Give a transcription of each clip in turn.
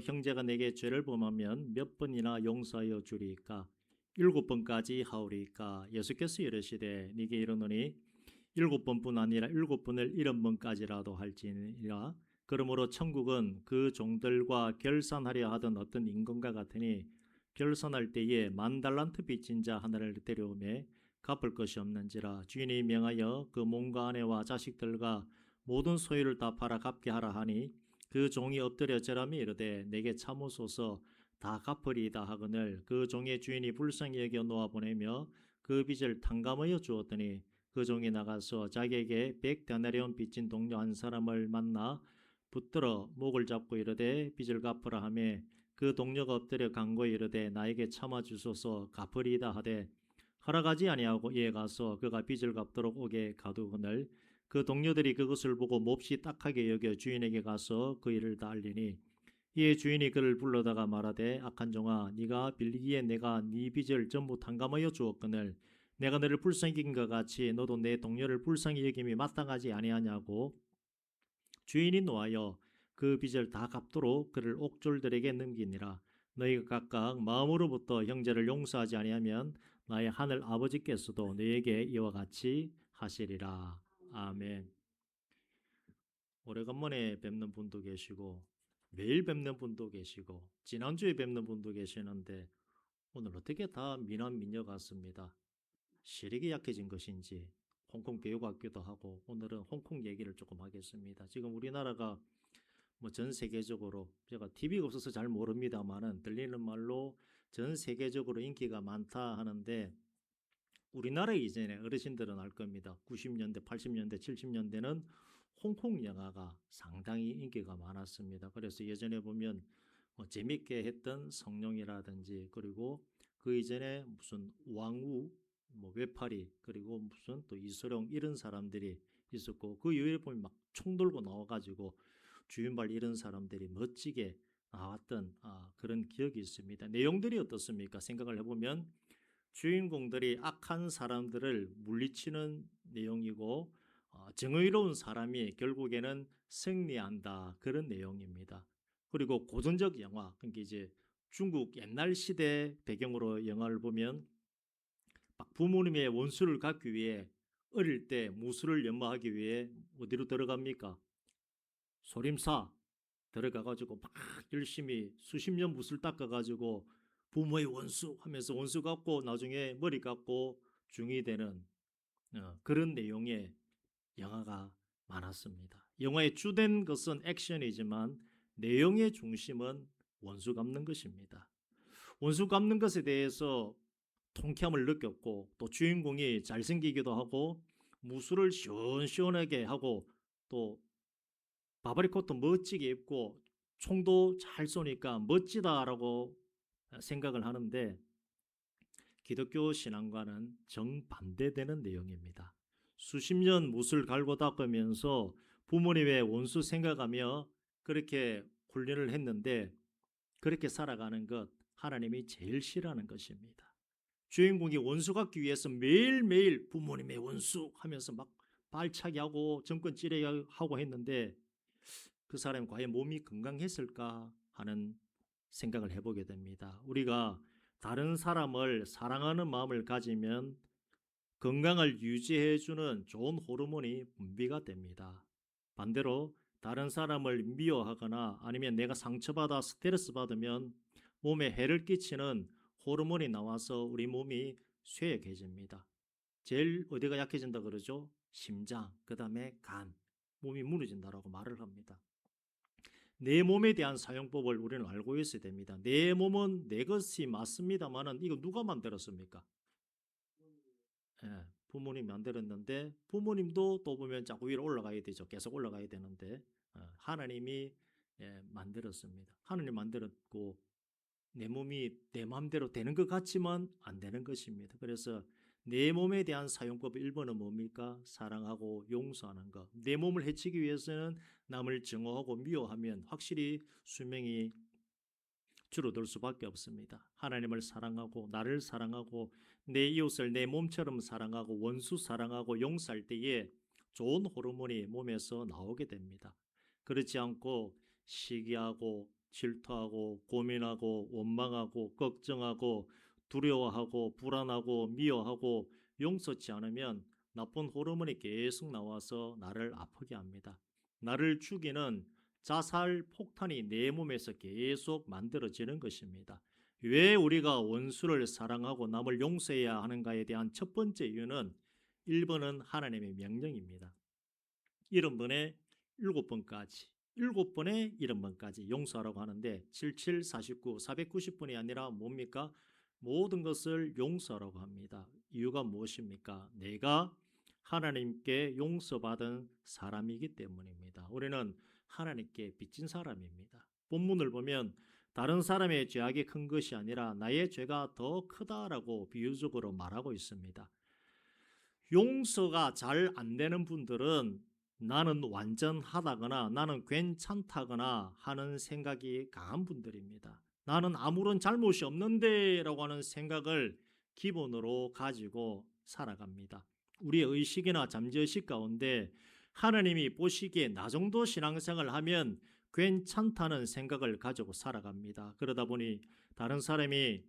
형제가 내게 죄를 범하면 몇 번이나 용서하여 주리이까? 7번까지 하오리이까? 예수께서 이르시되 네게 이르노니 7번뿐 아니라 7번을 70번까지라도 할지니라. 그러므로 천국은 그 종들과 결산하려 하던 어떤 임금과 같으니 결산할 때에 10,000달란트 빚진 자 하나를 데려오매 갚을 것이 없는지라. 주인이 명하여 그 몸과 아내와 자식들과 모든 소유를 다 팔아 갚게 하라 하니 그 종이 엎드려 절하며 이르되 내게 참으소서 다 갚으리이다 하거늘 그 종의 주인이 불쌍히 여겨 놓아 보내며 그 빚을 탕감하여 주었더니 그 종이 나가서 자기에게 100데나리온 빚진 동료 한 사람을 만나 붙들어 목을 잡고 이르되 빚을 갚으라 하며 그 동료가 엎드려 간고히 이르되 나에게 참아 주소서 갚으리이다 하되 허락하지 아니하고 이에 가서 그가 빚을 갚도록 오게 가두거늘 그 동료들이 그것을 보고 몹시 딱하게 여겨 주인에게 가서 그 일을 다 알리니 이에 주인이 그를 불러다가 말하되 악한 종아 네가 빌리기에 내가 네 빚을 전부 탕감하여 주었거늘 내가 너를 불쌍히 여긴 것 같이 너도 내 동료를 불쌍히 여김이 마땅하지 아니하냐고. 주인이 노하여 그 빚을 다 갚도록 그를 옥졸들에게 넘기니라. 너희가 각각 마음으로부터 형제를 용서하지 아니하면 나의 하늘 아버지께서도 너희에게 이와 같이 하시리라. 아멘. 오래간만에 뵙는 분도 계시고 매일 뵙는 분도 계시고 지난주에 뵙는 분도 계시는데 오늘 어떻게 다 미남 미녀 같습니다. 시력이 약해진 것인지 홍콩 교육 같기도 하고 오늘은 홍콩 얘기를 조금 하겠습니다. 지금 우리나라가 뭐 전 세계적으로 제가 TV가 없어서 잘 모릅니다만은 들리는 말로 전 세계적으로 인기가 많다 하는데 우리나라 이전에 어르신들은 알 겁니다. 90년대, 80년대, 70년대는 홍콩 영화가 상당히 인기가 많았습니다. 그래서 예전에 보면 재밌게 했던 성룡이라든지 그리고 그 이전에 무슨 왕우, 뭐 외파리 그리고 무슨 또 이소룡 이런 사람들이 있었고 그 이후에 보면 막 총 들고 나와가지고 주윤발 이런 사람들이 멋지게 나왔던 그런 기억이 있습니다. 내용들이 어떻습니까? 생각을 해보면 주인공들이 악한 사람들을 물리치는 내용이고 정의로운 사람이 결국에는 승리한다 그런 내용입니다. 그리고 고전적 영화 그러니까 이제 중국 옛날 시대 배경으로 영화를 보면 막 부모님의 원수를 갚기 위해 어릴 때 무술을 연마하기 위해 어디로 들어갑니까? 소림사 들어가가지고 막 열심히 수십 년 무술 닦아가지고 부모의 원수 하면서 원수 갚고 나중에 머리 깎고 중이 되는 그런 내용의 영화가 많았습니다. 영화의 주된 것은 액션이지만 내용의 중심은 원수 갚는 것입니다. 원수 갚는 것에 대해서 통쾌함을 느꼈고 또 주인공이 잘생기기도 하고 무술을 시원시원하게 하고 또 바바리 코트 멋지게 입고 총도 잘 쏘니까 멋지다라고 생각을 하는데 기독교 신앙과는 정반대되는 내용입니다. 수십 년 못을 갈고 닦으면서 부모님의 원수 생각하며 그렇게 훈련을 했는데 그렇게 살아가는 것 하나님이 제일 싫어하는 것입니다. 주인공이 원수 갖기 위해서 매일매일 부모님의 원수 하면서 막 발차기 하고 정권 찌르기하고 했는데 그 사람이 과연 몸이 건강했을까 하는 생각을 해보게 됩니다. 우리가 다른 사람을 사랑하는 마음을 가지면 건강을 유지해주는 좋은 호르몬이 분비가 됩니다. 반대로 다른 사람을 미워하거나 아니면 내가 상처받아 스트레스 받으면 몸에 해를 끼치는 호르몬이 나와서 우리 몸이 쇠약해집니다. 제일 어디가 약해진다 그러죠? 심장, 그 다음에 간, 몸이 무너진다라고 말을 합니다. 내 몸에 대한 사용법을 우리는 알고 있어야 됩니다. 내 몸은 내 것이 맞습니다만은 이거 누가 만들었습니까? 부모님이 만들었는데 부모님도 또 보면 자꾸 위로 올라가야 되죠. 계속 올라가야 되는데 하나님이 만들었습니다. 하나님 만들었고 내 몸이 내 마음대로 되는 것 같지만 안 되는 것입니다. 그래서 내 몸에 대한 사용법 1번은 뭡니까? 사랑하고 용서하는 것. 내 몸을 해치기 위해서는 남을 증오하고 미워하면 확실히 수명이 줄어들 수밖에 없습니다. 하나님을 사랑하고 나를 사랑하고 내 이웃을 내 몸처럼 사랑하고 원수 사랑하고 용서할 때에 좋은 호르몬이 몸에서 나오게 됩니다. 그렇지 않고 시기하고 질투하고 고민하고 원망하고 걱정하고 두려워하고 불안하고 미워하고 용서치 않으면 나쁜 호르몬이 계속 나와서 나를 아프게 합니다. 나를 죽이는 자살 폭탄이 내 몸에서 계속 만들어지는 것입니다. 왜 우리가 원수를 사랑하고 남을 용서해야 하는가에 대한 첫 번째 이유는 1번은 하나님의 명령입니다. 70번에 7번까지 7번에 70번까지 용서하라고 하는데 77, 49, 490번이 아니라 뭡니까? 모든 것을 용서하라고 합니다. 이유가 무엇입니까? 내가 하나님께 용서받은 사람이기 때문입니다. 우리는 하나님께 빚진 사람입니다. 본문을 보면 다른 사람의 죄악이 큰 것이 아니라 나의 죄가 더 크다라고 비유적으로 말하고 있습니다. 용서가 잘 안 되는 분들은 나는 완전하다거나 나는 괜찮다거나 하는 생각이 강한 분들입니다. 나는 아무런 잘못이 없는데 라고 하는 생각을 기본으로 가지고 살아갑니다. 우리의 의식이나 잠재의식 가운데 하나님이 보시기에 나 정도 신앙생활을 하면 괜찮다는 생각을 가지고 살아갑니다. 그러다 보니 다른 사람이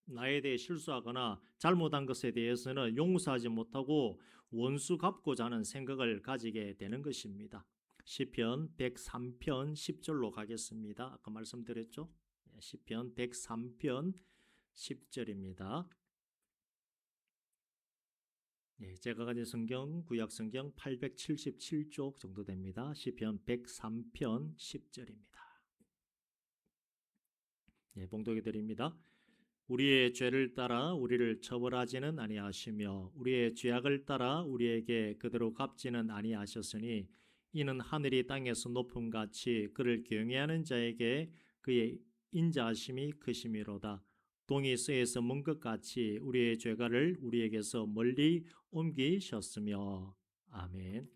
나에 대해 실수하거나 잘못한 것에 대해서는 용서하지 못하고 원수 갚고자 하는 생각을 가지게 되는 것입니다. 시편 103편 10절로 가겠습니다. 아까 말씀드렸죠? 시편 103편 10절입니다. 제가 가진 성경 구약 성경 877쪽 정도 됩니다. 시편 103편 10절입니다. 봉독해 드립니다. 우리의 죄를 따라 우리를 처벌하지는 아니하시며 우리의 죄악을 따라 우리에게 그대로 갚지는 아니하셨으니 이는 하늘이 땅에서 높음같이 그를 경외하는 자에게 그의 인자하심이 크심이로다. 동이 서에서 먼 것 같이 우리의 죄가를 우리에게서 멀리 옮기셨으며. 아멘.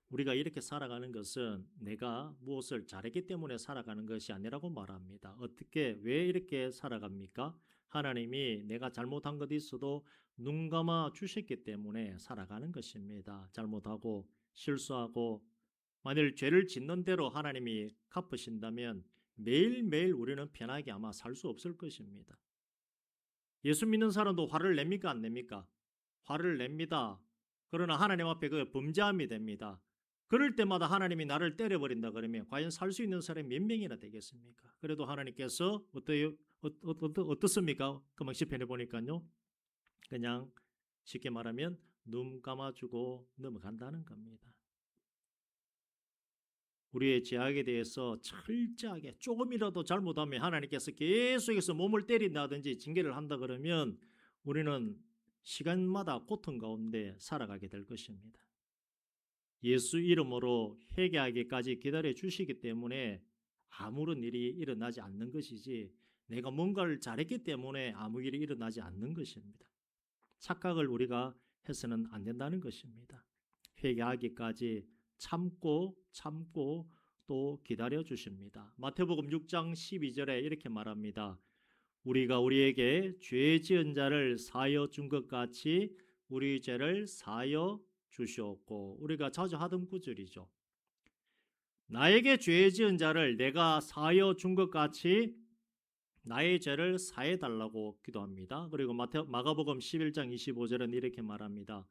우리가 이렇게 살아가는 것은 내가 무엇을 잘했기 때문에 살아가는 것이 아니라고 말합니다. 어떻게 왜 이렇게 살아갑니까? 하나님이 내가 잘못한 것이 있어도 눈 감아 주셨기 때문에 살아가는 것입니다. 잘못하고 실수하고 만일 죄를 짓는 대로 하나님이 갚으신다면 매일매일 우리는 편하게 아마 살 수 없을 것입니다. 예수 믿는 사람도 화를 냅니까? 안 냅니까? 화를 냅니다. 그러나 하나님 앞에 그 범죄함이 됩니다. 그럴 때마다 하나님이 나를 때려버린다 그러면 과연 살 수 있는 사람이 몇 명이나 되겠습니까? 그래도 하나님께서 어떻습니까? 금방 시편에 보니까요. 그냥 쉽게 말하면 눈 감아주고 넘어간다는 겁니다. 우리의 죄악에 대해서 철저하게 조금이라도 잘못하면 하나님께서 계속해서 몸을 때린다든지 징계를 한다 그러면 우리는 시간마다 고통 가운데 살아가게 될 것입니다. 예수 이름으로 회개하기까지 기다려 주시기 때문에 아무런 일이 일어나지 않는 것이지 내가 뭔가를 잘했기 때문에 아무 일이 일어나지 않는 것입니다. 착각을 우리가 해서는 안 된다는 것입니다. 회개하기까지 참고 또 기다려 주십니다. 마태복음 6장 12절에 이렇게 말합니다. 우리가 우리에게 죄 지은 자를 사하여 준 것 같이 우리 죄를 사하여 주시옵고. 우리가 자주 하던 구절이죠. 나에게 죄 지은 자를 내가 사하여 준 것 같이 나의 죄를 사해 달라고 기도합니다. 그리고 마가복음 11장 25절은 이렇게 말합니다.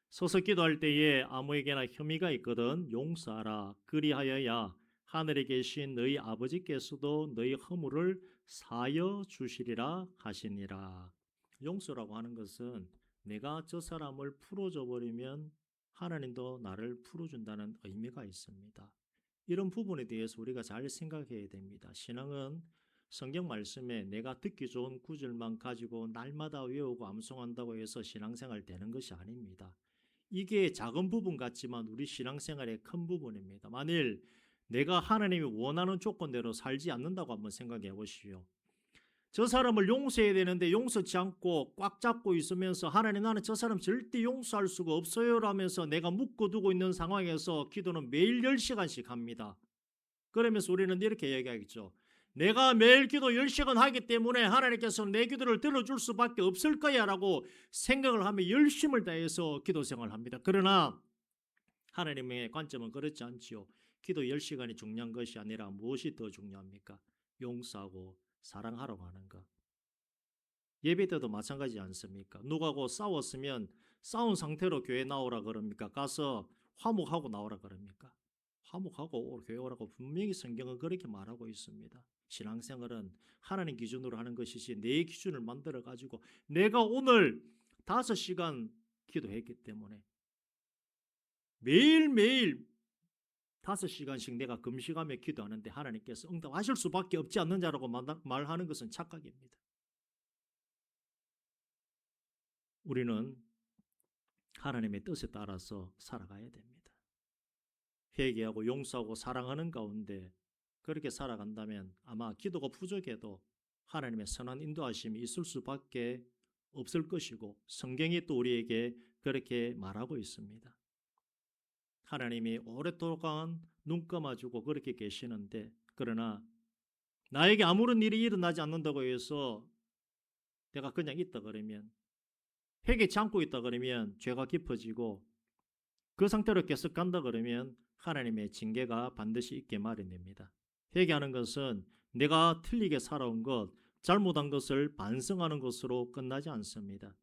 서서 기도할 때에 아무에게나 혐의가 있거든 용서하라. 그리하여야 하늘에 계신 너희 아버지께서도 너희 허물을 사하여 주시리라 하시니라. 용서라고 하는 것은 내가 저 사람을 풀어줘 버리면 하나님도 나를 풀어준다는 의미가 있습니다. 이런 부분에 대해서 우리가 잘 생각해야 됩니다. 신앙은 성경 말씀에 내가 듣기 좋은 구절만 가지고 날마다 외우고 암송한다고 해서 신앙생활 되는 것이 아닙니다. 이게 작은 부분 같지만 우리 신앙생활의 큰 부분입니다. 만일 내가 하나님이 원하는 조건대로 살지 않는다고 한번 생각해 보시오. 저 사람을 용서해야 되는데 용서치 않고 꽉 잡고 있으면서 하나님 나는 저 사람 절대 용서할 수가 없어요 라면서 내가 묶어두고 있는 상황에서 기도는 매일 10시간씩 합니다. 그러면서 우리는 이렇게 얘기하겠죠. 내가 매일 기도 10시간 하기 때문에 하나님께서는 내 기도를 들어줄 수밖에 없을 거야 라고 생각을 하며 열심을 다해서 기도 생활을 합니다. 그러나 하나님의 관점은 그렇지 않지요. 기도 10시간이 중요한 것이 아니라 무엇이 더 중요합니까? 용서하고 사랑하라고 하는 것. 예배 때도 마찬가지지 않습니까? 누구하고 싸웠으면 싸운 상태로 교회 나오라 그럽니까? 가서 화목하고 나오라 그럽니까? 화목하고 교회 오라고 분명히 성경은 그렇게 말하고 있습니다. 신앙생활은 하나님 기준으로 하는 것이지 내 기준을 만들어 가지고 내가 오늘 5시간 기도했기 때문에 매일매일 5시간씩 내가 금식하며 기도하는데 하나님께서 응답하실 수밖에 없지 않느냐라고 말하는 것은 착각입니다. 우리는 하나님의 뜻에 따라서 살아가야 됩니다. 회개하고 용서하고 사랑하는 가운데 그렇게 살아간다면 아마 기도가 부족해도 하나님의 선한 인도하심이 있을 수밖에 없을 것이고 성경이 또 우리에게 그렇게 말하고 있습니다. 하나님이 오랫동안 눈 감아주고 그렇게 계시는데 그러나 나에게 아무런 일이 일어나지 않는다고 해서 내가 그냥 있다 그러면 회개치 않고 있다 그러면 죄가 깊어지고 그 상태로 계속 간다 그러면 하나님의 징계가 반드시 있게 마련됩니다. 회개하는 것은 내가 틀리게 살아온 것, 잘못한 것을 반성하는 것으로 끝나지 않습니다.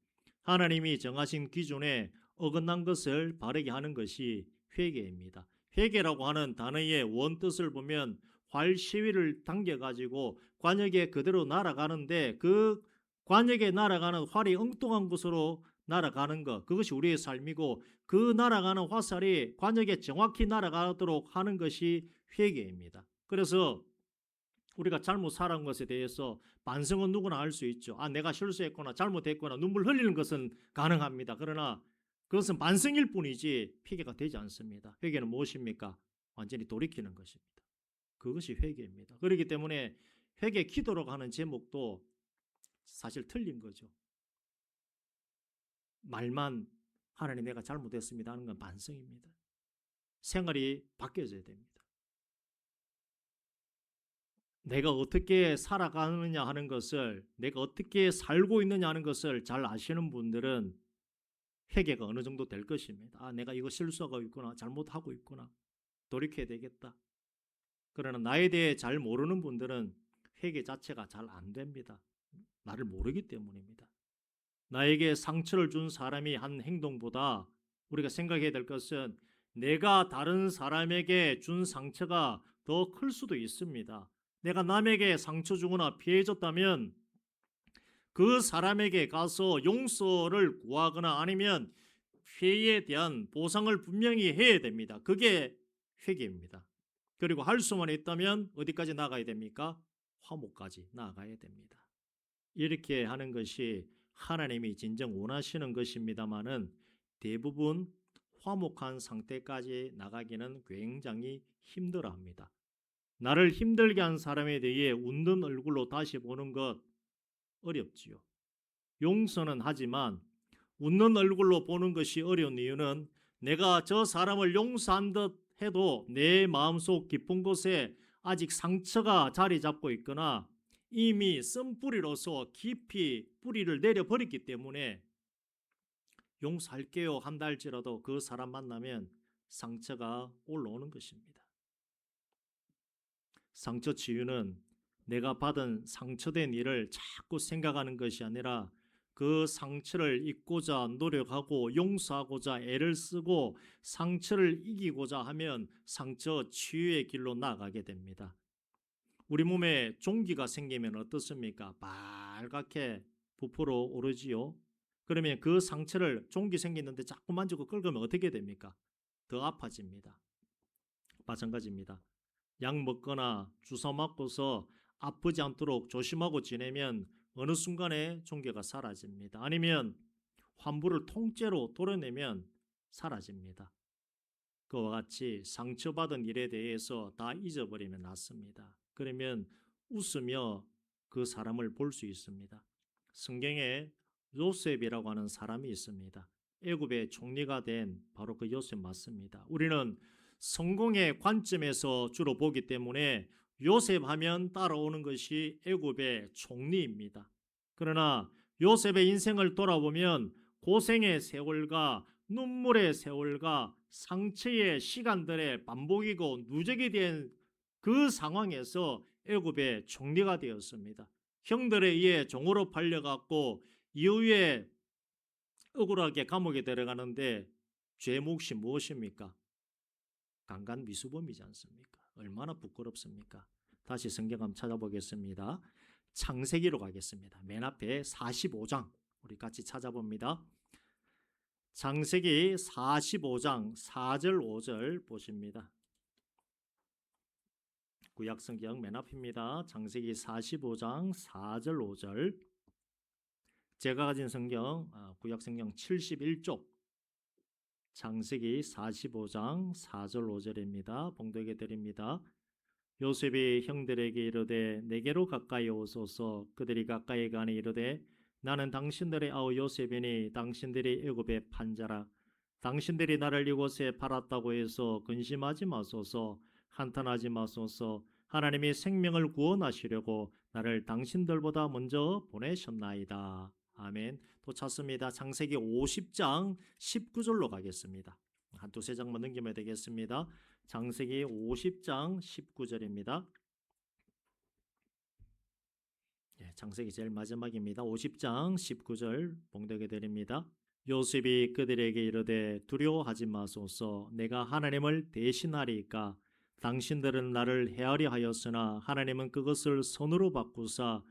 하나님이 정하신 기준에 어긋난 것을 바르게 하는 것이 회개입니다. 회개라고 하는 단어의 원뜻을 보면 활 시위를 당겨가지고 관역에 그대로 날아가는데 그 관역에 날아가는 활이 엉뚱한 곳으로 날아가는 것, 그것이 우리의 삶이고 그 날아가는 화살이 관역에 정확히 날아가도록 하는 것이 회개입니다. 그래서 우리가 잘못 살아온 것에 대해서 반성은 누구나 할 수 있죠. 아, 내가 실수했거나 잘못했거나 눈물 흘리는 것은 가능합니다. 그러나 그것은 반성일 뿐이지 회개가 되지 않습니다. 회개는 무엇입니까? 완전히 돌이키는 것입니다. 그것이 회개입니다. 그렇기 때문에 회개 기도라고 하는 제목도 사실 틀린 거죠. 말만 하나님 내가 잘못했습니다 하는 건 반성입니다. 생활이 바뀌어져야 됩니다. 내가 어떻게 살아가느냐 하는 것을, 내가 어떻게 살고 있느냐 하는 것을 잘 아시는 분들은 회개가 어느 정도 될 것입니다. 아, 내가 이거 실수하고 있구나, 잘못하고 있구나, 돌이켜야 되겠다. 그러나 나에 대해 잘 모르는 분들은 회개 자체가 잘 안 됩니다. 나를 모르기 때문입니다. 나에게 상처를 준 사람이 한 행동보다 우리가 생각해야 될 것은 내가 다른 사람에게 준 상처가 더 클 수도 있습니다. 내가 남에게 상처 주거나 피해 줬다면 그 사람에게 가서 용서를 구하거나 아니면 피해에 대한 보상을 분명히 해야 됩니다. 그게 회개입니다. 그리고 할 수만 있다면 어디까지 나가야 됩니까? 화목까지 나가야 됩니다. 이렇게 하는 것이 하나님이 진정 원하시는 것입니다마는 대부분 화목한 상태까지 나가기는 굉장히 힘들어합니다. 나를 힘들게 한 사람에 대해 웃는 얼굴로 다시 보는 것 어렵지요. 용서는 하지만 웃는 얼굴로 보는 것이 어려운 이유는 내가 저 사람을 용서한 듯 해도 내 마음속 깊은 곳에 아직 상처가 자리 잡고 있거나 이미 쓴뿌리로서 깊이 뿌리를 내려버렸기 때문에 용서할게요 한다 할지라도 그 사람 만나면 상처가 올라오는 것입니다. 상처 치유는 내가 받은 상처된 일을 자꾸 생각하는 것이 아니라 그 상처를 잊고자 노력하고 용서하고자 애를 쓰고 상처를 이기고자 하면 상처 치유의 길로 나아가게 됩니다. 우리 몸에 종기가 생기면 어떻습니까? 빨갛게 부풀어 오르지요. 그러면 그 상처를 종기 생기는데 자꾸 만지고 긁으면 어떻게 됩니까? 더 아파집니다. 마찬가지입니다. 약 먹거나 주사 맞고서 아프지 않도록 조심하고 지내면 어느 순간에 종괴가 사라집니다. 아니면 환부를 통째로 도려내면 사라집니다. 그와 같이 상처받은 일에 대해서 다 잊어버리면 낫습니다. 그러면 웃으며 그 사람을 볼 수 있습니다. 성경에 요셉이라고 하는 사람이 있습니다. 애굽의 총리가 된 바로 그 요셉 맞습니다. 우리는 성공의 관점에서 주로 보기 때문에 요셉 하면 따라오는 것이 애굽의 총리입니다. 그러나 요셉의 인생을 돌아보면 고생의 세월과 눈물의 세월과 상처의 시간들의 반복이고 누적이 된 그 상황에서 애굽의 총리가 되었습니다. 형들에 의해 종으로 팔려갔고 이후에 억울하게 감옥에 들어가는데 죄 몫이 무엇입니까? 강간미수범이지 않습니까? 얼마나 부끄럽습니까? 다시 성경 한번 찾아보겠습니다. 창세기로 가겠습니다. 맨 앞에 45장 우리 같이 찾아봅니다. 창세기 45장 4절 5절 보십니다. 구약성경 맨 앞입니다. 창세기 45장 4절 5절. 제가 가진 성경 구약성경 71쪽 창세기 45장 4절 5절입니다. 봉독해 드립니다. 요셉이 형들에게 이르되 내게로 가까이 오소서. 그들이 가까이 가니 이르되 나는 당신들의 아우 요셉이니 당신들이 애굽의 판자라. 당신들이 나를 이곳에 팔았다고 해서 근심하지 마소서. 한탄하지 마소서. 하나님이 생명을 구원하시려고 나를 당신들보다 먼저 보내셨나이다. 아멘. 또 찾습니다. 창세기 50장 19절로 가겠습니다. 한 두세 장만 넘기면 되겠습니다. 창세기 50장 19절입니다. 창세기 제일 마지막입니다. 50장 19절 봉독해 드립니다. 요셉이 그들에게 이르되 두려워하지 마소서. 내가 하나님을 대신하리이까. 당신들은 나를 헤아려 하였으나 하나님은 그것을 선으로 바꾸사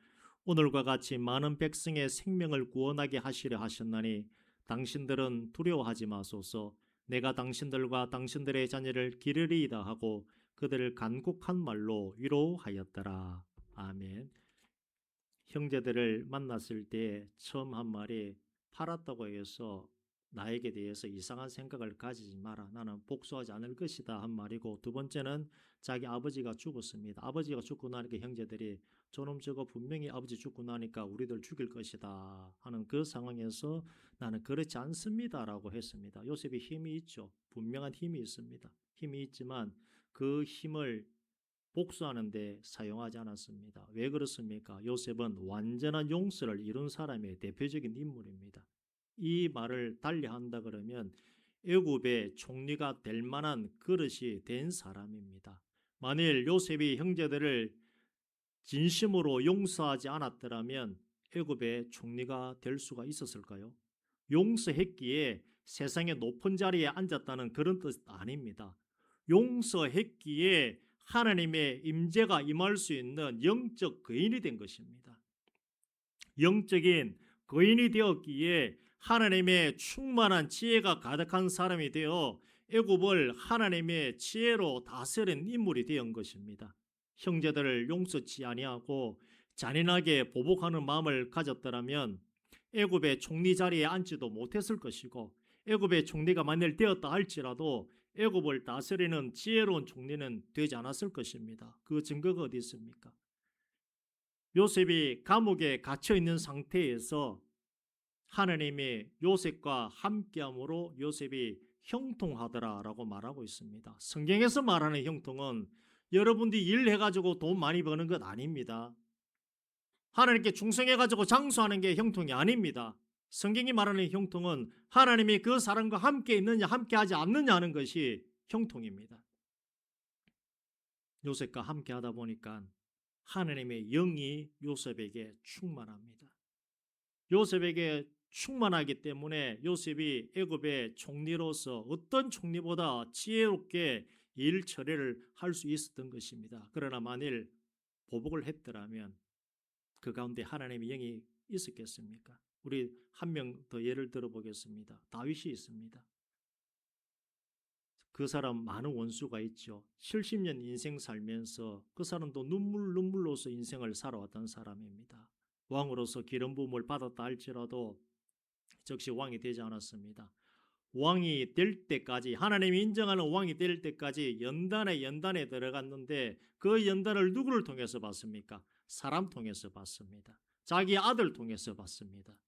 오늘과 같이 많은 백성의 생명을 구원하게 하시려 하셨나니 당신들은 두려워하지 마소서. 내가 당신들과 당신들의 자녀를 기르리이다 하고 그들을 간곡한 말로 위로하였더라. 아멘. 형제들을 만났을 때 처음 한 말이 팔았다고 해서 나에게 대해서 이상한 생각을 가지지 마라. 나는 복수하지 않을 것이다 한 말이고, 두 번째는 자기 아버지가 죽었습니다. 아버지가 죽고 나니까 형제들이 저놈 저거 분명히 아버지 죽고 나니까 우리들 죽일 것이다 하는 그 상황에서 나는 그렇지 않습니다 라고 했습니다. 요셉이 힘이 있죠. 분명한 힘이 있습니다. 힘이 있지만 그 힘을 복수하는 데 사용하지 않았습니다. 왜 그렇습니까? 요셉은 완전한 용서를 이룬 사람의 대표적인 인물입니다. 이 말을 달리한다 그러면 애굽의 총리가 될 만한 그릇이 된 사람입니다. 만일 요셉이 형제들을 진심으로 용서하지 않았더라면 애굽의 총리가 될 수가 있었을까요? 용서했기에 세상의 높은 자리에 앉았다는 그런 뜻 아닙니다. 용서했기에 하나님의 임재가 임할 수 있는 영적 거인이 된 것입니다. 영적인 거인이 되었기에 하나님의 충만한 지혜가 가득한 사람이 되어 애굽을 하나님의 지혜로 다스린 인물이 된 것입니다. 형제들을 용서치 아니하고 잔인하게 보복하는 마음을 가졌더라면 애굽의 총리 자리에 앉지도 못했을 것이고, 애굽의 총리가 만일 되었다 할지라도 애굽을 다스리는 지혜로운 총리는 되지 않았을 것입니다. 그 증거가 어디 있습니까? 요셉이 감옥에 갇혀 있는 상태에서 하나님이 요셉과 함께함으로 요셉이 형통하더라라고 말하고 있습니다. 성경에서 말하는 형통은 여러분들이 일해가지고 돈 많이 버는 것 아닙니다. 하나님께 충성해가지고 장수하는 게 형통이 아닙니다. 성경이 말하는 형통은 하나님이 그 사람과 함께 있느냐 함께하지 않느냐 하는 것이 형통입니다. 요셉과 함께하다 보니까 하나님의 영이 요셉에게 충만합니다. 요셉에게 충만하기 때문에 요셉이 애굽의 총리로서 어떤 총리보다 지혜롭게 일 처리를 할 수 있었던 것입니다. 그러나 만일 보복을 했더라면 그 가운데 하나님의 영이 있었겠습니까? 우리 한 명 더 예를 들어보겠습니다. 다윗이 있습니다. 그 사람 많은 원수가 있죠. 70년 인생 살면서 그 사람도 눈물로서 인생을 살아왔던 사람입니다. 왕으로서 기름 부음을 받았다 할지라도 즉시 왕이 되지 않았습니다. 왕이 될 때까지, 하나님이 인정하는 왕이 될 때까지 연단에 들어갔는데 그 연단을 누구를 통해서 받습니까? 사람 통해서 받습니다. 자기 아들 통해서 받습니다.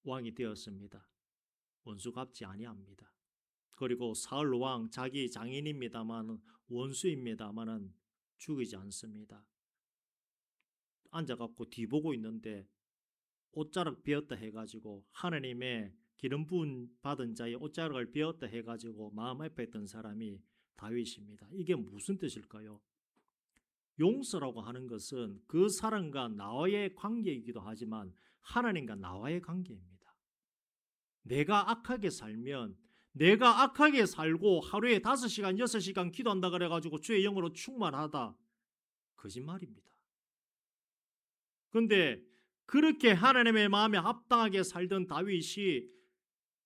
왕이 되었습니다. 원수 갚지 아니합니다. 그리고 사울 왕 자기 장인입니다만 원수입니다만은 죽이지 않습니다. 앉아갖고 뒤보고 있는데 옷자락 비었다 해가지고 하나님의 기름 부은 받은 자의 옷자락을 베었다 해가지고 마음 아파했던 사람이 다윗입니다. 이게 무슨 뜻일까요? 용서라고 하는 것은 그 사람과 나와의 관계이기도 하지만 하나님과 나와의 관계입니다. 내가 악하게 살면 내가 악하게 살고 하루에 5시간, 6시간 기도한다 그래가지고 주의 영으로 충만하다. 거짓말입니다. 근데 그렇게 하나님의 마음에 합당하게 살던 다윗이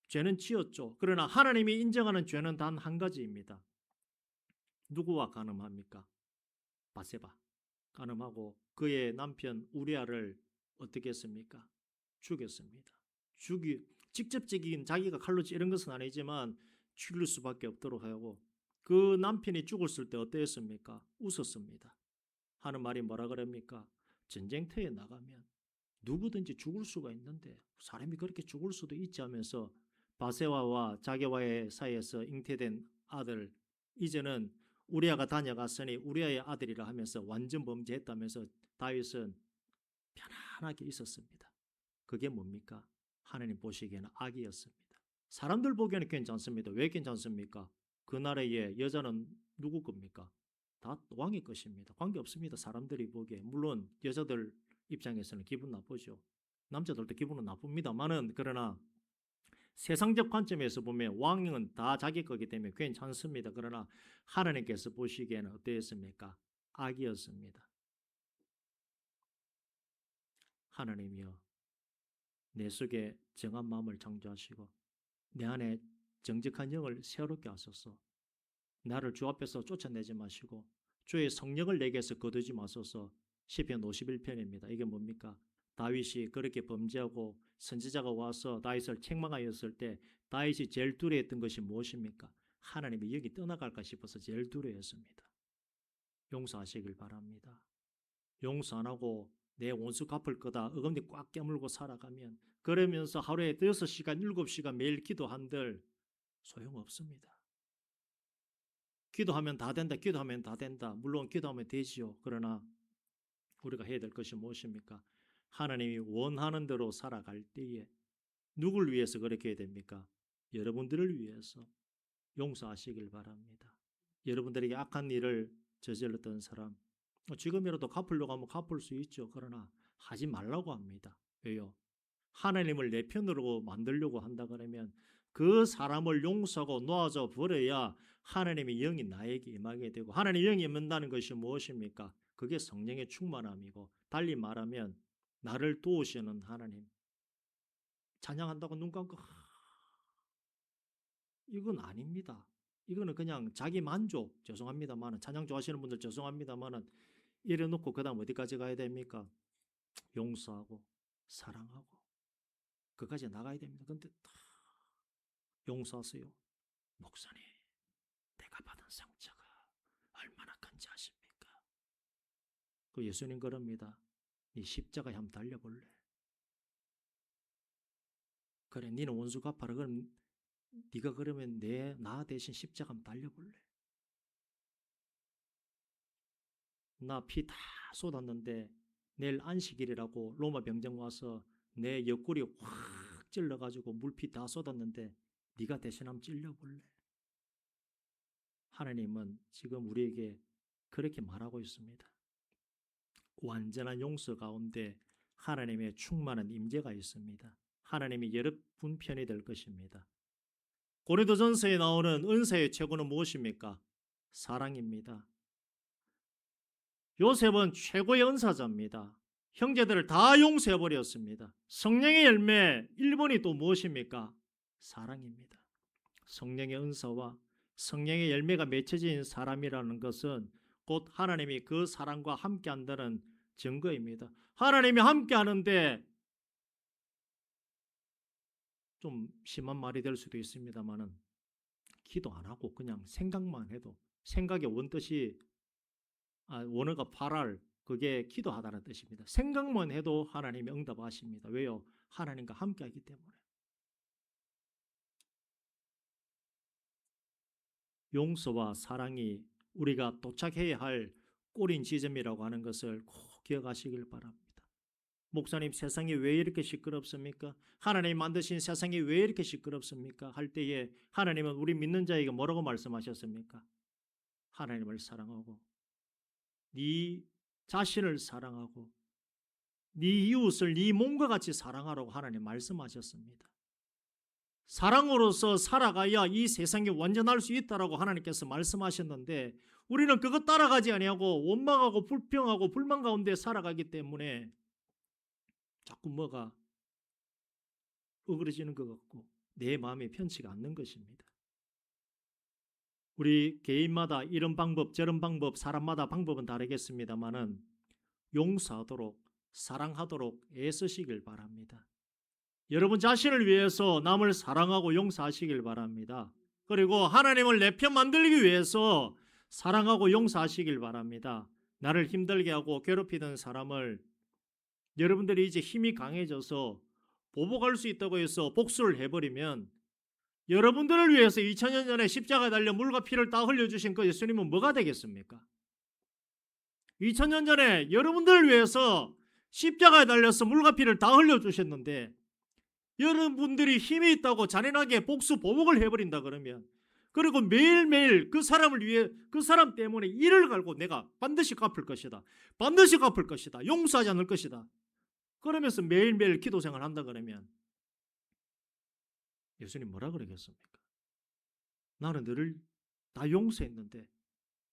죄는 지었죠. 그러나 하나님이 인정하는 죄는 단 한 가지입니다. 누구와 간음합니까? 바세바. 간음하고 그의 남편 우리아를 어떻게 했습니까? 죽였습니다. 직접적인 자기가 칼로 찌른 것은 아니지만 죽일 수밖에 없도록 하고 그 남편이 죽었을 때 어땠습니까? 웃었습니다. 하는 말이 뭐라 그럽니까? 전쟁터에 나가면 누구든지 죽을 수가 있는데 사람이 그렇게 죽을 수도 있지 하면서 바세바와 자기와의 사이에서 잉태된 아들 이제는 우리아가 다녀갔으니 우리아의 아들이라 하면서 완전 범죄했다면서 다윗은 편안하게 있었습니다. 그게 뭡니까? 하나님 보시기에는 악이었습니다. 사람들 보기에는 괜찮습니다. 왜 괜찮습니까? 그 나라의 여자는 누구 겁니까? 다 왕의 것입니다. 관계없습니다. 사람들이 보기에. 물론 여자들 입장에서는 기분 나쁘죠. 남자들도 기분은 나쁩니다만은 그러나 세상적 관점에서 보면 왕은 다 자기 거기 때문에 괜찮습니다. 그러나 하나님께서 보시기에는 어땠습니까? 악이었습니다. 하나님이여 내 속에 정한 마음을 창조하시고 내 안에 정직한 영을 새롭게 하소서. 나를 주 앞에서 쫓아내지 마시고 주의 성령을 내게서 거두지 마소서. 시편 51편입니다. 이게 뭡니까? 다윗이 그렇게 범죄하고 선지자가 와서 다윗을 책망하였을 때 다윗이 제일 두려워했던 것이 무엇입니까? 하나님의 영이 떠나갈까 싶어서 제일 두려워했습니다. 용서하시길 바랍니다. 용서 안 하고 내 원수 갚을 거다 어금니 꽉 깨물고 살아가면 그러면서 하루에 6시간 7시간 매일 기도한들 소용없습니다. 기도하면 다 된다. 기도하면 다 된다. 물론 기도하면 되지요. 그러나 우리가 해야 될 것이 무엇입니까? 하나님이 원하는 대로 살아갈 때에 누굴 위해서 그렇게 해야 됩니까? 여러분들을 위해서 용서하시길 바랍니다. 여러분들에게 악한 일을 저질렀던 사람 지금이라도 갚으려고 하면 갚을 수 있죠. 그러나 하지 말라고 합니다. 왜요? 하나님을 내 편으로 만들려고 한다 그러면 그 사람을 용서하고 놓아줘 버려야 하나님의 영이 나에게 임하게 되고 하나님의 영이 임한다는 것이 무엇입니까? 그게 성령의 충만함이고 달리 말하면 나를 도우시는 하나님 찬양한다고 눈 감고 이건 아닙니다. 이거는 그냥 자기 만족 죄송합니다만은 찬양 좋아하시는 분들 죄송합니다만은 이래놓고 그 다음 어디까지 가야 됩니까? 용서하고 사랑하고 그까지 나가야 됩니다. 근데 용서하세요. 목사님 내가 받은 상처가 얼마나 큰지 아십니까? 그 예수님 그럽니다. 네 십자가에 한번 달려볼래? 그래 니는 원수 갚아라. 그럼 네가 그러면 나 대신 십자가 한번 달려볼래? 나 피 다 쏟았는데 내일 안식일이라고 로마 병정 와서 내 옆구리 확 찔러가지고 물피 다 쏟았는데 네가 대신 한번 찔려볼래? 하나님은 지금 우리에게 그렇게 말하고 있습니다. 완전한 용서 가운데 하나님의 충만한 임재가 있습니다. 하나님이 여러분 편이 될 것입니다. 고린도전서에 나오는 은사의 최고는 무엇입니까? 사랑입니다. 요셉은 최고의 은사자입니다. 형제들을 다 용서해버렸습니다. 성령의 열매 1번이 또 무엇입니까? 사랑입니다. 성령의 은사와 성령의 열매가 맺혀진 사람이라는 것은 곧 하나님이 그 사람과 함께한다는 증거입니다. 하나님이 함께하는데 좀 심한 말이 될 수도 있습니다만은 기도 안 하고 그냥 생각만 해도 생각의 원뜻이 원어가 파랄 그게 기도하다는 뜻입니다. 생각만 해도 하나님이 응답하십니다. 왜요? 하나님과 함께하기 때문에. 용서와 사랑이 우리가 도착해야 할 꼬린 지점이라고 하는 것을 꼭 기억하시길 바랍니다. 목사님, 세상이 왜 이렇게 시끄럽습니까? 하나님 만드신 세상이 왜 이렇게 시끄럽습니까? 할 때에 하나님은 우리 믿는 자에게 뭐라고 말씀하셨습니까? 하나님을 사랑하고 네 자신을 사랑하고 네 이웃을 네 몸과 같이 사랑하라고 하나님 말씀하셨습니다. 사랑으로서 살아가야 이 세상이 완전할 수 있다라고 하나님께서 말씀하셨는데 우리는 그것 따라가지 아니하고 원망하고 불평하고 불만 가운데 살아가기 때문에 자꾸 뭐가 어그러지는 것 같고 내 마음이 편치가 않는 것입니다. 우리 개인마다 이런 방법 저런 방법 사람마다 방법은 다르겠습니다만은 용서하도록 사랑하도록 애쓰시길 바랍니다. 여러분 자신을 위해서 남을 사랑하고 용서하시길 바랍니다. 그리고 하나님을 내 편 만들기 위해서 사랑하고 용서하시길 바랍니다. 나를 힘들게 하고 괴롭히던 사람을 여러분들이 이제 힘이 강해져서 보복할 수 있다고 해서 복수를 해버리면 여러분들을 위해서 2000년 전에 십자가에 달려 물과 피를 다 흘려주신 그 예수님은 뭐가 되겠습니까? 2000년 전에 여러분들을 위해서 십자가에 달려서 물과 피를 다 흘려주셨는데 여러분들이 힘이 있다고 잔인하게 복수 보복을 해버린다 그러면 그리고 매일매일 그 사람을 위해 그 사람 때문에 이를 갈고 내가 반드시 갚을 것이다. 반드시 갚을 것이다. 용서하지 않을 것이다. 그러면서 매일매일 기도 생활을 한다 그러면 예수님 뭐라 그러겠습니까? 나는 너를 다 용서했는데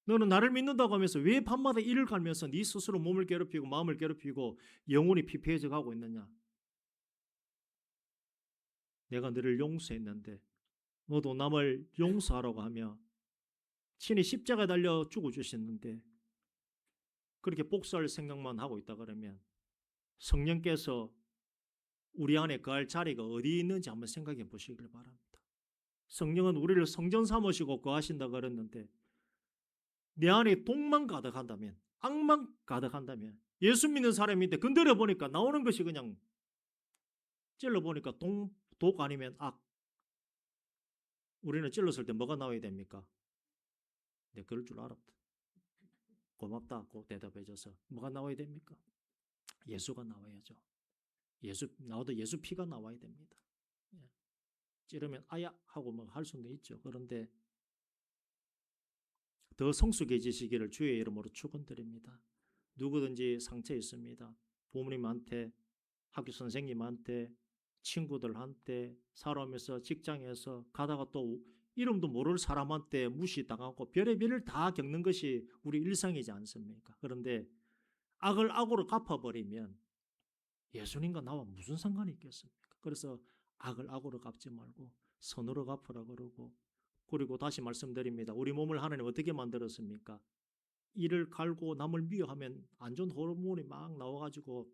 너는 나를 믿는다고 하면서 왜 밤마다 이를 갈면서 네 스스로 몸을 괴롭히고 마음을 괴롭히고 영혼이 피폐해져 가고 있느냐? 내가 너를 용서했는데 너도 남을 용서하라고 하며 친히 십자가에 달려 죽어주셨는데 그렇게 복수할 생각만 하고 있다 그러면 성령께서 우리 안에 거할 자리가 어디 있는지 한번 생각해 보시길 바랍니다. 성령은 우리를 성전 삼으시고 거하신다 그랬는데 내 안에 독만 가득한다면 악만 가득한다면 예수 믿는 사람인데 건드려 보니까 나오는 것이 그냥 찔러 보니까 독 아니면 악. 우리는 찔렀을 때 뭐가 나와야 됩니까? 내 그럴 줄 알았다. 고맙다고 대답해줘서 뭐가 나와야 됩니까? 예수가 나와야죠. 예수 나와도 예수 피가 나와야 됩니다. 예. 찌르면 아야 하고 뭐 할 수는 있죠. 그런데 더 성숙해지시기를 주의 이름으로 축원드립니다. 누구든지 상처 있습니다. 부모님한테, 학교 선생님한테, 친구들한테, 살아오면서 직장에서 가다가 또 이름도 모를 사람한테 무시당하고 별의별을 다 겪는 것이 우리 일상이지 않습니까? 그런데 악을 악으로 갚아버리면 예수님과 나와 무슨 상관이 있겠습니까? 그래서 악을 악으로 갚지 말고 선으로 갚으라 그러고 그리고 다시 말씀드립니다. 우리 몸을 하나님 어떻게 만들었습니까? 이를 갈고 남을 미워하면 안 좋은 호르몬이 막 나와가지고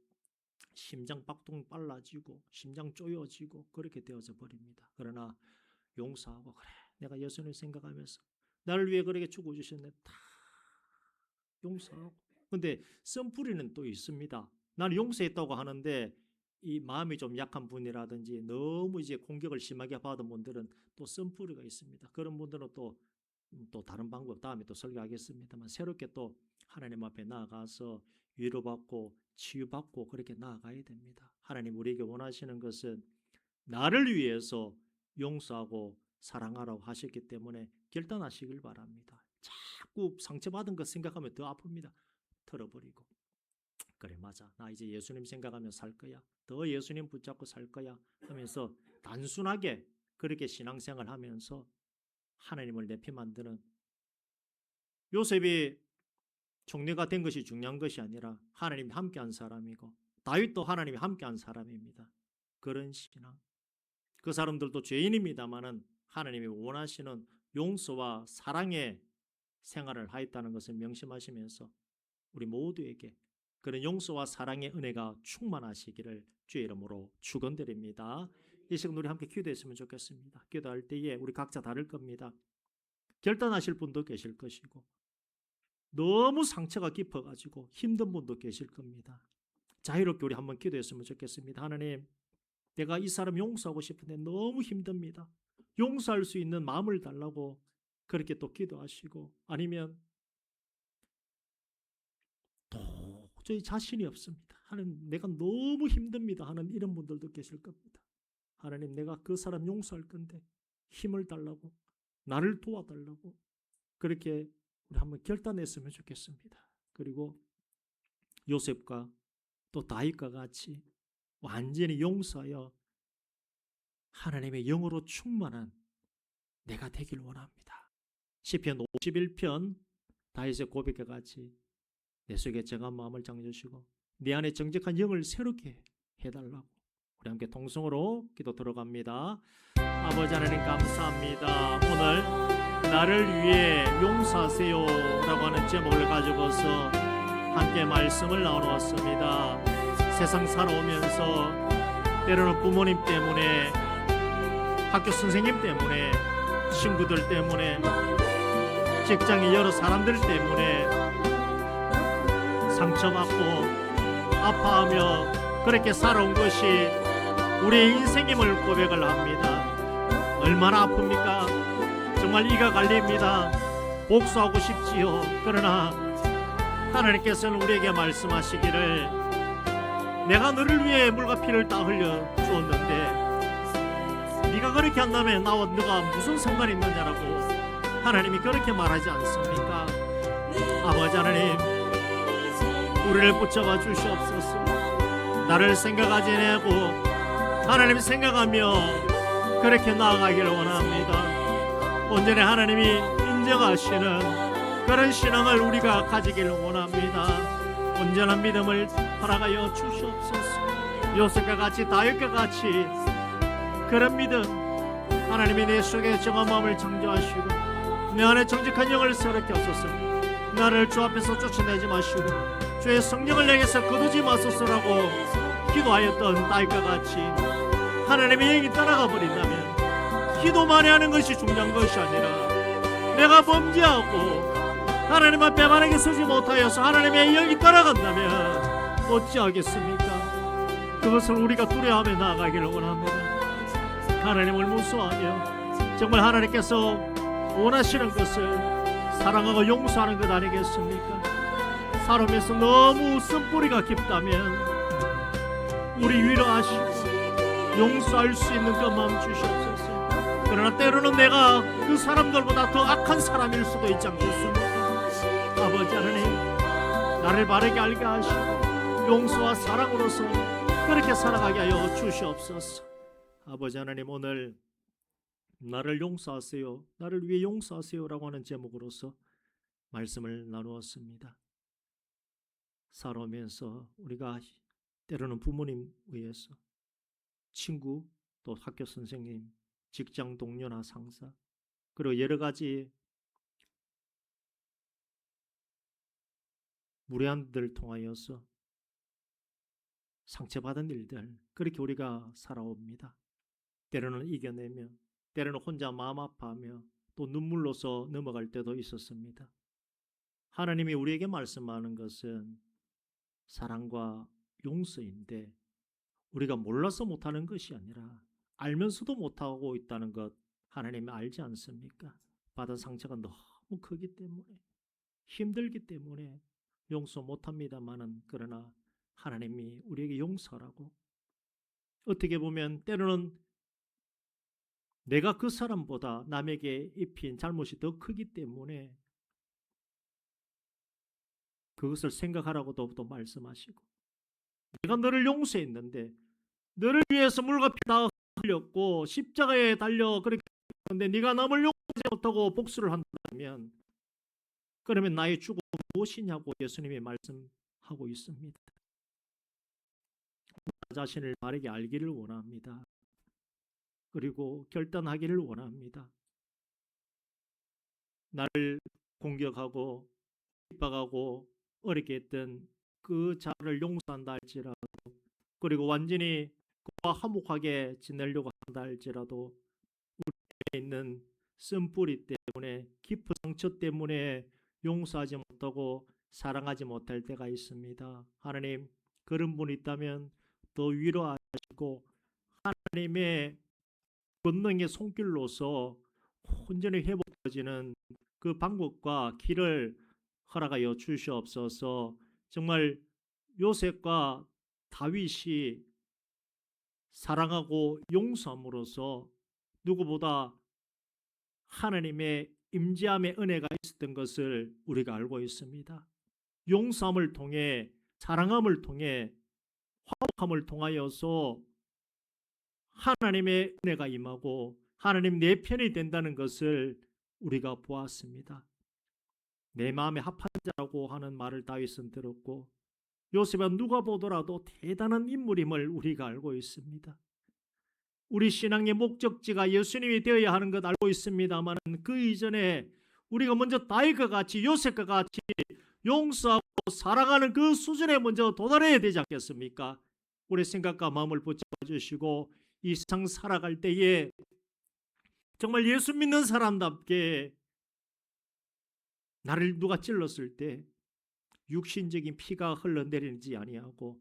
심장 박동 빨라지고 심장 쪼여지고 그렇게 되어져 버립니다. 그러나 용서하고 그래 내가 예수님 생각하면서 나를 위해 그렇게 죽어주셨네 다 용서하고 근데 썸뿌리는 또 있습니다. 나는 용서했다고 하는데 이 마음이 좀 약한 분이라든지 너무 이제 공격을 심하게 받은 분들은 또 썸뿌리가 있습니다. 그런 분들은 또 다른 방법 다음에 또 설교하겠습니다만 새롭게 또 하나님 앞에 나아가서 위로받고 치유받고 그렇게 나아가야 됩니다. 하나님 우리에게 원하시는 것은 나를 위해서 용서하고 사랑하라고 하셨기 때문에 결단하시길 바랍니다. 자꾸 상처받은 것 생각하면 더 아픕니다. 털어버리고 그래 맞아 나 이제 예수님 생각하며 살 거야 더 예수님 붙잡고 살 거야 하면서 단순하게 그렇게 신앙생활 하면서 하나님을 내 편 만드는 요셉이 총리가 된 것이 중요한 것이 아니라 하나님이 함께한 사람이고 다윗도 하나님이 함께한 사람입니다. 그런 신앙 그 사람들도 죄인입니다마는 하나님이 원하시는 용서와 사랑의 생활을 하였다는 것을 명심하시면서 우리 모두에게 그런 용서와 사랑의 은혜가 충만하시기를 주의 이름으로 축원드립니다. 이 시간 우리 함께 기도했으면 좋겠습니다. 기도할 때에 우리 각자 다를 겁니다. 결단하실 분도 계실 것이고 너무 상처가 깊어가지고 힘든 분도 계실 겁니다. 자유롭게 우리 한번 기도했으면 좋겠습니다. 하나님 내가 이 사람 용서하고 싶은데 너무 힘듭니다. 용서할 수 있는 마음을 달라고 그렇게 또 기도하시고 아니면 도저히 자신이 없습니다. 하나님 내가 너무 힘듭니다 하는 이런 분들도 계실 겁니다. 하나님 내가 그 사람 용서할 건데 힘을 달라고, 나를 도와달라고, 그렇게 우리 한번 결단했으면 좋겠습니다. 그리고 요셉과 또 다윗과 같이 완전히 용서하여 하나님의 영으로 충만한 내가 되길 원합니다. 시편 51편 다윗의 고백과 같이 내 속에 정한 마음을 창조시고 내 안에 정직한 영을 새롭게 해달라고 우리 함께 통성으로 기도 들어갑니다. 아버지 하나님 감사합니다. 오늘 나를 위해 용서하세요 라고 하는 제목을 가지고서 함께 말씀을 나누었습니다. 세상 살아오면서 때로는 부모님 때문에, 학교 선생님 때문에, 친구들 때문에, 직장의 여러 사람들 때문에 상처받고 아파하며 그렇게 살아온 것이 우리의 인생임을 고백을 합니다. 얼마나 아픕니까? 정말 이가 갈립니다. 복수하고 싶지요. 그러나 하나님께서는 우리에게 말씀하시기를 내가 너를 위해 물과 피를 다 흘려 주었는데 네가 그렇게 한다면 나와 너가 무슨 상관이 있느냐라고 하나님이 그렇게 말하지 않습니까? 아버지 하나님, 우리를 붙잡아 주시옵소서. 나를 생각하지 않고 하나님 생각하며 그렇게 나아가기를 원합니다. 온전히 하나님이 인정하시는 그런 신앙을 우리가 가지기를 원합니다. 온전한 믿음을 허락하여 주시옵소서. 요셉과 같이 다윗과 같이 그런 믿음, 하나님이 내 속에 정한 마음을 창조하시고 내 안에 정직한 영을 새롭게 하소서. 나를 주 앞에서 쫓아내지 마시고 주의 성령을 내게서 거두지 마소서라고 기도하였던 다윗과 같이 하나님의 영이 떠나가 버린다면 기도만 하는 것이 중요한 것이 아니라 내가 범죄하고 하나님 앞에 바르게 서지 못하여서 하나님의 영이 떠나간다면 어찌하겠습니까? 그것을 우리가 두려워하며 나아가기를 원합니다. 하나님을 무서워하며 정말 하나님께서 원하시는 것을 사랑하고 용서하는 것 아니겠습니까? 살아오면서 너무 쓴뿌리가 깊다면 우리 위로하시고 용서할 수 있는 그 마음 주시옵소서. 그러나 때로는 내가 그 사람들보다 더 악한 사람일 수도 있지 않겠습니까? 아버지 하나님, 나를 바르게 알게 하시고 용서와 사랑으로서 그렇게 살아가게 하여 주시옵소서. 아버지 하나님, 오늘 나를 용서하세요, 나를 위해 용서하세요 라고 하는 제목으로서 말씀을 나누었습니다. 살아오면서 우리가 때로는 부모님 위해서, 친구, 또 학교 선생님, 직장 동료나 상사, 그리고 여러 가지 무례한들을 통하여서 상처받은 일들, 그렇게 우리가 살아옵니다. 때로는 이겨내며, 때로는 혼자 마음 아파하며 또 눈물로서 넘어갈 때도 있었습니다. 하나님이 우리에게 말씀하는 것은 사랑과 용서인데 우리가 몰라서 못하는 것이 아니라 알면서도 못하고 있다는 것 하나님이 알지 않습니까? 받은 상처가 너무 크기 때문에, 힘들기 때문에 용서 못합니다마는, 그러나 하나님이 우리에게 용서하라고, 어떻게 보면 때로는 내가 그 사람보다 남에게 입힌 잘못이 더 크기 때문에 그것을 생각하라고도 또 말씀하시고, 내가 너를 용서했는데 너를 위해서 물과 피 다 흘렸고 십자가에 달려 그렇게 했는데 네가 남을 용서하지 못하고 복수를 한다면 그러면 나의 죽음은 무엇이냐고 예수님이 말씀하고 있습니다. 나 자신을 바르게 알기를 원합니다. 그리고 결단하기를 원합니다. 나를 공격하고 핍박하고 어렵게 했던 그 자를 용서한다 할지라도, 그리고 완전히 그와 화목하게 지내려고 한다 할지라도 우리에 있는 쓴뿌리 때문에, 깊은 상처 때문에 용서하지 못하고 사랑하지 못할 때가 있습니다. 하나님, 그런 분이 있다면 더 위로하시고 하나님의 권능의 손길로서 온전히 회복되어지는 그 방법과 길을 허락하여 주시옵소서. 정말 요셉과 다윗이 사랑하고 용서함으로써 누구보다 하나님의 임재함의 은혜가 있었던 것을 우리가 알고 있습니다. 용서함을 통해, 사랑함을 통해, 화목함을 통하여서 하나님의 은혜가 임하고 하나님 내 편이 된다는 것을 우리가 보았습니다. 내 마음에 합한 자라고 하는 말을 다윗은 들었고, 요셉은 누가 보더라도 대단한 인물임을 우리가 알고 있습니다. 우리 신앙의 목적지가 예수님이 되어야 하는 것 알고 있습니다만, 그 이전에 우리가 먼저 다윗과 같이, 요셉과 같이 용서하고 사랑하는 그 수준에 먼저 도달해야 되지 않겠습니까? 우리 생각과 마음을 붙잡아 주시고 이 세상 살아갈 때에 정말 예수 믿는 사람답게, 나를 누가 찔렀을 때 육신적인 피가 흘러내리지 아니하고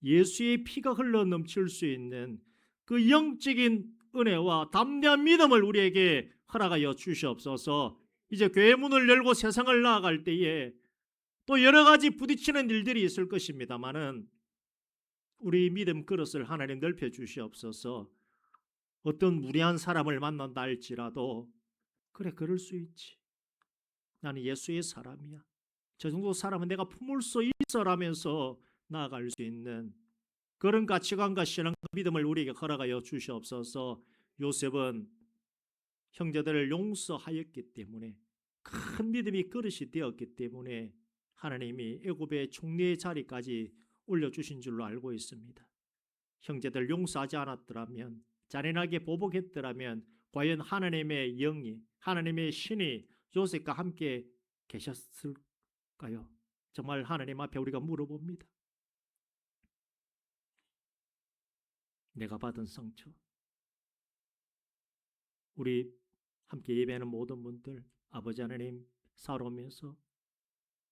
예수의 피가 흘러 넘칠 수 있는 그 영적인 은혜와 담대한 믿음을 우리에게 허락하여 주시옵소서. 이제 교회 문을 열고 세상을 나아갈 때에 또 여러 가지 부딪히는 일들이 있을 것입니다만은 우리 믿음 그릇을 하나님 넓혀 주시옵소서. 어떤 무례한 사람을 만난다 할지라도, 그래, 그럴 수 있지, 나는 예수의 사람이야, 저 정도 사람은 내가 품을 수 있어라면서 나아갈 수 있는 그런 가치관과 신앙과 믿음을 우리에게 허락하여 주시옵소서. 요셉은 형제들을 용서하였기 때문에, 큰 믿음이 그릇이 되었기 때문에 하나님이 애굽의 총리의 자리까지 올려주신 줄로 알고 있습니다. 형제들 용서하지 않았더라면, 잔인하게 보복했더라면 과연 하나님의 영이, 하나님의 신이 요셉과 함께 계셨을까요? 정말 하나님 앞에 우리가 물어봅니다. 내가 받은 상처, 우리 함께 예배하는 모든 분들, 아버지 하나님, 살아오면서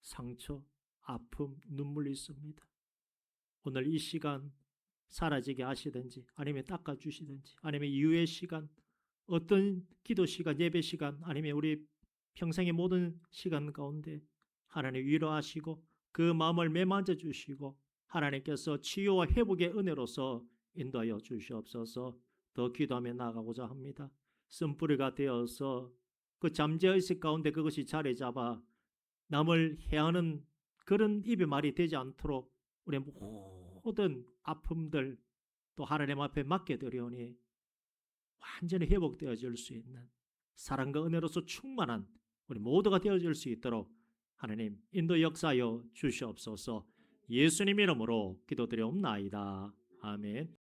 상처, 아픔, 눈물이 있습니다. 오늘 이 시간 사라지게 하시든지, 아니면 닦아주시든지, 아니면 이후의 시간, 어떤 기도 시간, 예배 시간, 아니면 우리 평생의 모든 시간 가운데 하나님 위로하시고 그 마음을 매만져 주시고 하나님께서 치유와 회복의 은혜로서 인도하여 주시옵소서. 더 기도하며 나아가고자 합니다. 쓴뿌리가 되어서 그 잠재의식 가운데 그것이 자리 잡아 남을 해하는 그런 입의 말이 되지 않도록 우리 모든 아픔들 또 하나님 앞에 맡겨드리오니 완전히 회복되어질 수 있는 사랑과 은혜로서 충만한 우리 모두가 되어질 수 있도록 하나님 인도 역사하여 주시옵소서. 예수님 이름으로 기도드리옵나이다. 아멘.